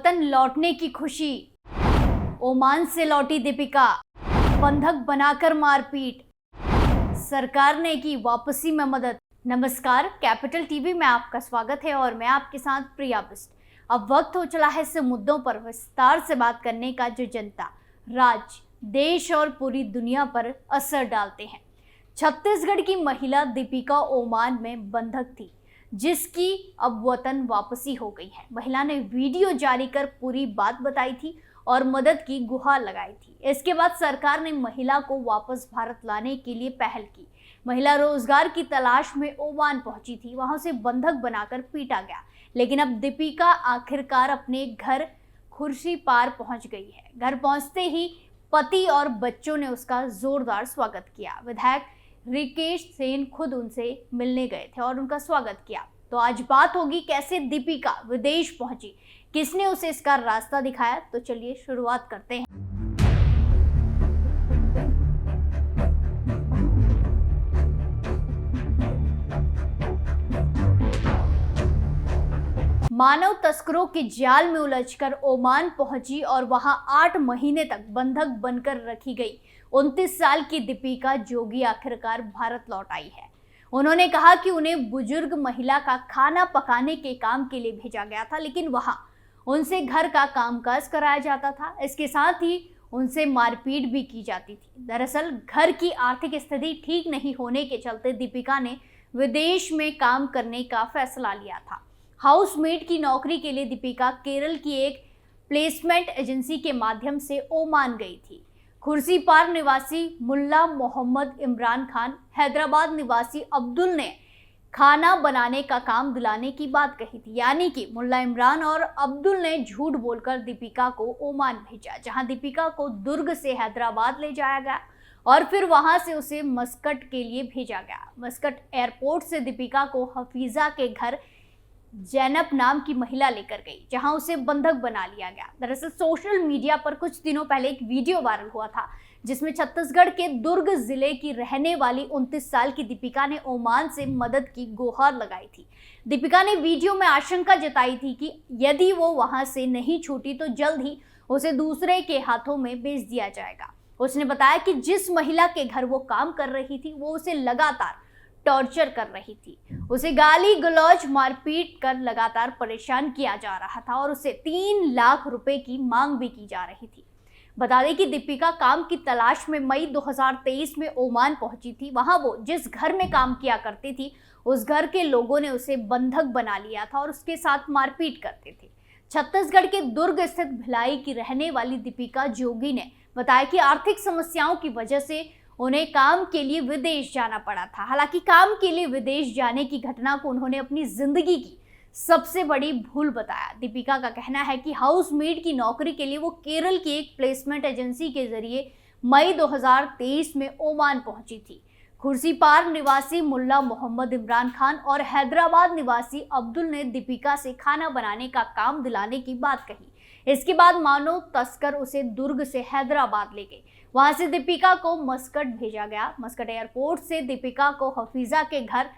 वतन लौटने की खुशी। ओमान से लौटी दीपिका, बंधक बनाकर मारपीट, सरकार ने की वापसी में मदद। नमस्कार, कैपिटल टीवी में आपका स्वागत है और मैं आपके साथ प्रिया बिस्ट। अब वक्त हो चला है ऐसे मुद्दों पर विस्तार से बात करने का जो जनता, राज्य, देश और पूरी दुनिया पर असर डालते हैं। छत्तीसगढ़ की महिला दीपिका ओमान में बंधक थी, जिसकी अब वतन वापसी हो गई है। महिला ने वीडियो जारी कर पूरी बात बताई थी और मदद की गुहार लगाई थी। इसके बाद सरकार ने महिला को वापस भारत लाने के लिए पहल की। महिला रोजगार की तलाश में ओमान पहुंची थी, वहां उसे बंधक बनाकर पीटा गया। लेकिन अब दीपिका आखिरकार अपने घर खुर्शीपार पहुंच गई है। घर पहुंचते ही पति और बच्चों ने उसका जोरदार स्वागत किया। विधायक रिकेश सेन खुद उनसे मिलने गए थे और उनका स्वागत किया। तो आज बात होगी कैसे दीपिका विदेश पहुंची, किसने उसे इसका रास्ता दिखाया। तो चलिए शुरुआत करते हैं। मानव तस्करों के जाल में उलझकर ओमान पहुंची और वहां 8 महीने तक बंधक बनकर रखी गई 29 साल की दीपिका जोगी आखिरकार भारत लौट आई है। उन्होंने कहा कि उन्हें बुजुर्ग महिला का खाना पकाने के काम के लिए भेजा गया था, लेकिन वहां उनसे घर का कामकाज कराया जाता था। इसके साथ ही उनसे मारपीट भी की जाती थी। दरअसल घर की आर्थिक स्थिति ठीक नहीं होने के चलते दीपिका ने विदेश में काम करने का फैसला लिया था। हाउसमेट की नौकरी के लिए दीपिका केरल की एक प्लेसमेंट एजेंसी के माध्यम से ओमान गई थी। खुर्शीपार निवासी मुल्ला मोहम्मद इमरान खान, हैदराबाद निवासी अब्दुल ने खाना बनाने का काम दिलाने की बात कही थी। यानी कि मुल्ला इमरान और अब्दुल ने झूठ बोलकर दीपिका को ओमान भेजा, जहां दीपिका को दुर्ग से हैदराबाद ले जाया गया और फिर वहां से उसे मस्कट के लिए भेजा गया। मस्कट एयरपोर्ट से दीपिका को हफीजा के घर जैनब नाम की महिला लेकर गई, जहां उसे बंधक बना लिया गया। दरअसल सोशल मीडिया पर कुछ दिनों पहले एक वीडियो वायरल हुआ था, जिसमें छत्तीसगढ़ के दुर्ग जिले की रहने वाली 29 साल की दीपिका ने ओमान से मदद की गुहार लगाई थी। दीपिका ने वीडियो में आशंका जताई थी कि यदि वो वहां से नहीं छूटी तो जल्द ही उसे दूसरे के हाथों में बेच दिया जाएगा। उसने बताया कि जिस महिला के घर वो काम कर रही थी, वो उसे लगातार टॉर्चर कर रही थी। उसे गाली गलौज मारपीट कर लगातार परेशान किया जा रहा था और उसे 3 लाख रुपए की मांग भी की जा रही थी। बता दें कि दीपिका काम की तलाश में मई 2023 में ओमान पहुंची थी। वहां वो जिस घर में काम किया करती थी, उस घर के लोगों ने उसे बंधक बना लिया था और उसके साथ मारपीट करते थे। छत्तीसगढ़ के दुर्ग स्थित भिलाई की रहने वाली दीपिका जोगी ने बताया कि आर्थिक समस्याओं की वजह से उन्हें काम के लिए विदेश जाना पड़ा था। हालांकि काम के लिए विदेश जाने की घटना को उन्होंने अपनी जिंदगी की सबसे बड़ी भूल बताया। दीपिका का कहना है कि हाउसमेट की नौकरी के लिए वो केरल की एक प्लेसमेंट एजेंसी के जरिए मई 2023 में ओमान पहुंची थी। खुर्शीपार निवासी मुल्ला मोहम्मद इमरान खान और हैदराबाद निवासी अब्दुल ने दीपिका से खाना बनाने का काम दिलाने की बात कही। इसके बाद मानव तस्कर उसे दुर्ग से हैदराबाद ले गए। वहां से दीपिका को मस्कट भेजा गया। मस्कट एयरपोर्ट से दीपिका को हफीजा के घर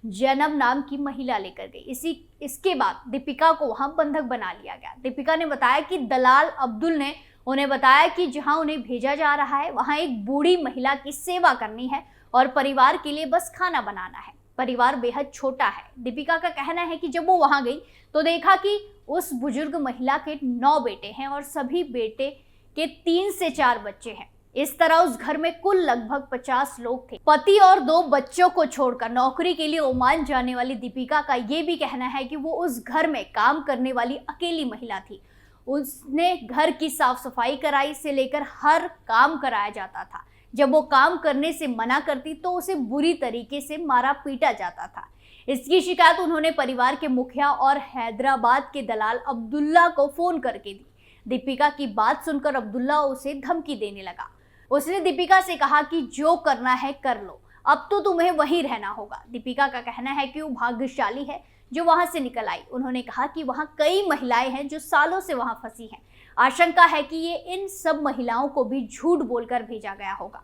जैनब नाम की महिला लेकर गई। इसके बाद दीपिका को वहां बंधक बना लिया गया। दीपिका ने बताया कि दलाल अब्दुल ने उन्हें बताया कि जहां उन्हें भेजा जा रहा है, वहां एक बूढ़ी महिला की सेवा करनी है और परिवार के लिए बस खाना बनाना है। परिवार बेहद छोटा है। दीपिका का कहना है कि जब वो वहां गई तो देखा कि उस बुजुर्ग महिला के 9 बेटे हैं और सभी बेटे के 3 से 4 बच्चे हैं। इस तरह उस घर में कुल लगभग 50 लोग थे। पति और 2 बच्चों को छोड़कर नौकरी के लिए ओमान जाने वाली दीपिका का ये भी कहना है कि वो उस घर में काम करने वाली अकेली महिला थी। उसने घर की साफ सफाई कराई से लेकर हर काम कराया जाता था। जब वो काम करने से मना करती तो उसे बुरी तरीके से मारा पीटा जाता था। इसकी शिकायत उन्होंने परिवार के मुखिया और हैदराबाद के दलाल अब्दुल्ला को फोन करके दी। दीपिका की बात सुनकर अब्दुल्ला उसे धमकी देने लगा। उसने दीपिका से कहा कि जो करना है कर लो, अब तो तुम्हें वहीं रहना होगा। दीपिका का कहना है कि वो भाग्यशाली है जो वहां से निकल आई। उन्होंने कहा कि वहां कई महिलाएं हैं जो सालों से वहां फंसी हैं। आशंका है कि ये इन सब महिलाओं को भी झूठ बोलकर भेजा गया होगा।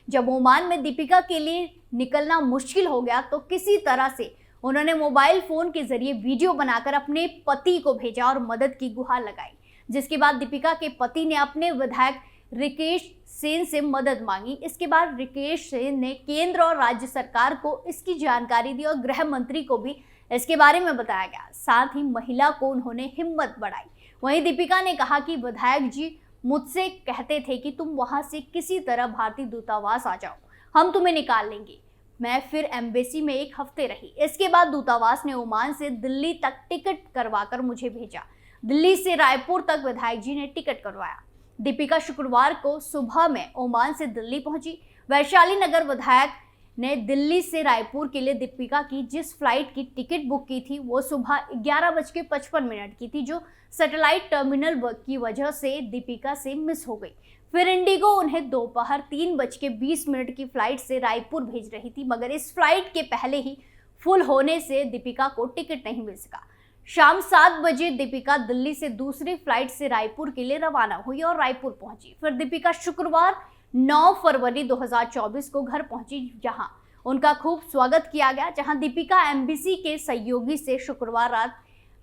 जब ओमान में दीपिका के लिए निकलना मुश्किल हो गया तो किसी तरह से उन्होंने मोबाइल फोन के जरिए वीडियो बनाकर अपने पति को भेजा और मदद की गुहार लगाई। जिसके बाद दीपिका के पति ने अपने विधायक रिकेश सेन से मदद मांगी। इसके बाद रिकेश सेन ने केंद्र और राज्य सरकार को इसकी जानकारी दी और गृह मंत्री को भी इसके बारे में बताया गया। साथ ही महिला को उन्होंने हिम्मत बढ़ाई। वहीं दीपिका ने कहा कि विधायक जी मुझसे कहते थे कि तुम वहां से किसी तरह भारतीय दूतावास आ जाओ, हम तुम्हें निकाल लेंगे। मैं फिर एम्बेसी में 1 हफ्ते रही। इसके बाद दूतावास ने ओमान से दिल्ली तक टिकट करवाकर मुझे भेजा। दिल्ली से रायपुर तक विधायक जी ने टिकट करवाया। दीपिका शुक्रवार को सुबह में ओमान से दिल्ली पहुंची। वैशाली नगर विधायक ने दिल्ली से रायपुर के लिए दीपिका की जिस फ्लाइट की टिकट बुक की थी वो सुबह 11:55 की थी, जो सैटेलाइट टर्मिनल की वजह से दीपिका से मिस हो गई। फिर इंडिगो उन्हें दोपहर 3:20 की फ्लाइट से रायपुर भेज रही थी, मगर इस फ्लाइट के पहले ही फुल होने से दीपिका को टिकट नहीं मिल सका। शाम 7 बजे दीपिका दिल्ली से दूसरी फ्लाइट से रायपुर के लिए रवाना हुई और रायपुर पहुंची। फिर दीपिका शुक्रवार 9 फरवरी 2024 को घर पहुंची, जहां उनका खूब स्वागत किया गया। जहां दीपिका एम्बेसी के सहयोगी से शुक्रवार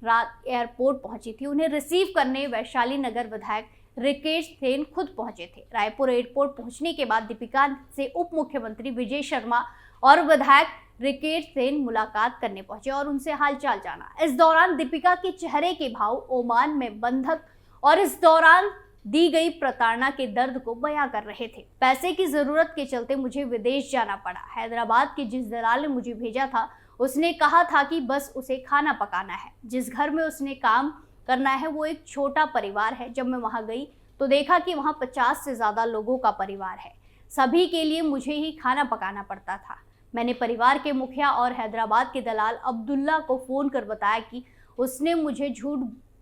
रात एयरपोर्ट पहुंची थी। उन्हें रिसीव करने वैशाली नगर विधायक रिकेश सेन खुद पहुंचे थे। रायपुर एयरपोर्ट पहुंचने के बाद दीपिका से उप मुख्यमंत्री विजय शर्मा और विधायक रिकेश सेन मुलाकात करने पहुंचे और उनसे हालचाल जाना। इस दौरान दीपिका के चेहरे के भाव ओमान में बंधक और इस दौरान दी गई प्रताड़ना के दर्द को बयां कर रहे थे। पैसे की जरूरत के चलते मुझे विदेश जाना पड़ा। हैदराबाद के जिस दलाल ने मुझे भेजा था उसने कहा था कि बस उसे खाना पकाना है। जिस घर में उसने काम करना है वो एक छोटा परिवार है। जब मैं वहां गई तो देखा कि वहां 50 से ज्यादा लोगों का परिवार है। सभी के लिए मुझे ही खाना पकाना पड़ता था। मैंने परिवार के मुखिया और हैदराबाद के दलाल अब्दुल्ला को फोन कर बताया कि उसने मुझे झूठ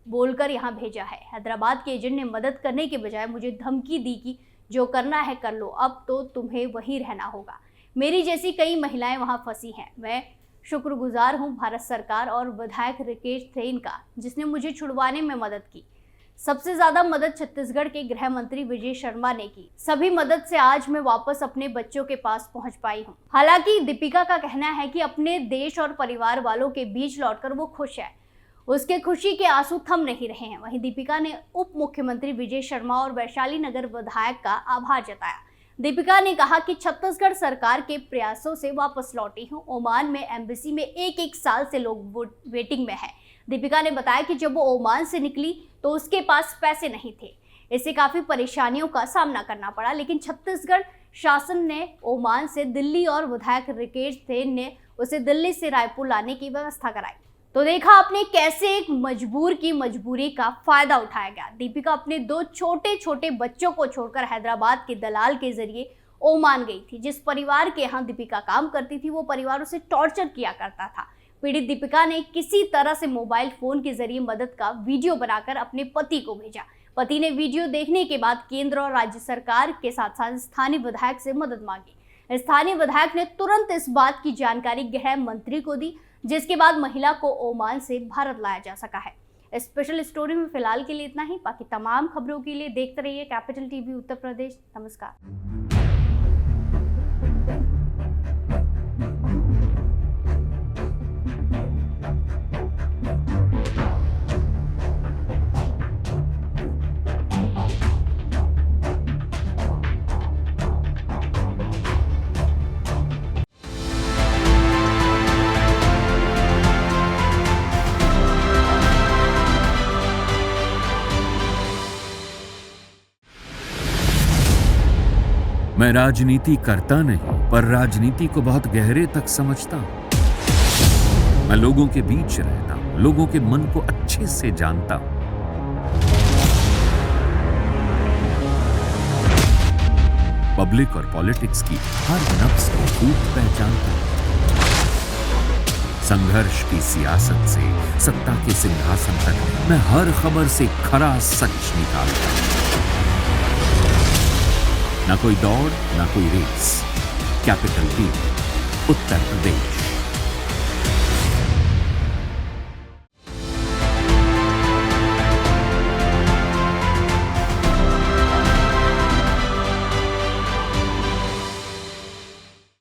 बोलकर यहाँ भेजा है। हैदराबाद के एजेंट ने मदद करने के बजाय मुझे धमकी दी कि जो करना है कर लो, अब तो तुम्हें वहीं रहना होगा। मेरी जैसी कई महिलाएं वहां फंसी हैं। मैं शुक्रगुजार हूं भारत सरकार और विधायक रिकेश सेन का, जिसने मुझे छुड़वाने में मदद की। सबसे ज्यादा मदद छत्तीसगढ़ के गृह मंत्री विजय शर्मा ने की। सभी मदद से आज मैं वापस अपने बच्चों के पास पहुंच पाई हूं। हालांकि दीपिका का कहना है कि अपने देश और परिवार वालों के बीच लौटकर वो खुश है। उसके खुशी के आंसू थम नहीं रहे हैं। वहीं दीपिका ने उप मुख्यमंत्री विजय शर्मा और वैशाली नगर विधायक का आभार जताया। दीपिका ने कहा कि छत्तीसगढ़ सरकार के प्रयासों से वापस लौटी हूं। ओमान में एम्बेसी में एक साल से लोग वेटिंग में है। दीपिका ने बताया कि जब वो ओमान से निकली तो उसके पास पैसे नहीं थे। इससे काफी परेशानियों का सामना करना पड़ा, लेकिन छत्तीसगढ़ शासन ने ओमान से दिल्ली और विधायक रिकेश सेन ने उसे दिल्ली से रायपुर लाने की व्यवस्था कराई। तो देखा आपने कैसे एक मजबूर की मजबूरी का फायदा उठाया गया। दीपिका अपने 2 छोटे छोटे बच्चों को छोड़कर हैदराबाद के दलाल के जरिए ओमान गई थी। जिस परिवार के यहाँ दीपिका काम करती थी वो परिवार उसे टॉर्चर किया करता था। पीड़ित दीपिका ने किसी तरह से मोबाइल फोन के जरिए मदद का वीडियो बनाकर अपने पति को भेजा। पति ने वीडियो देखने के बाद केंद्र और राज्य सरकार के साथ साथ स्थानीय विधायक से मदद मांगी। स्थानीय विधायक ने तुरंत इस बात की जानकारी गृह मंत्री को दी, जिसके बाद महिला को ओमान से भारत लाया जा सका है। स्पेशल स्टोरी में फिलहाल के लिए इतना ही। बाकी तमाम खबरों के लिए देखते रहिए कैपिटल टीवी उत्तर प्रदेश। नमस्कार। मैं राजनीति करता नहीं, पर राजनीति को बहुत गहरे तक समझता हूं। मैं लोगों के बीच रहता हूं, लोगों के मन को अच्छे से जानता हूं। पब्लिक और पॉलिटिक्स की हर नब्ज को खूब पहचानता हूं। संघर्ष की सियासत से सत्ता के सिंहासन तक मैं हर खबर से खरा सच निकालता हूं। ना कोई दौड़, ना कोई race. Capital TV, Uttar Pradesh.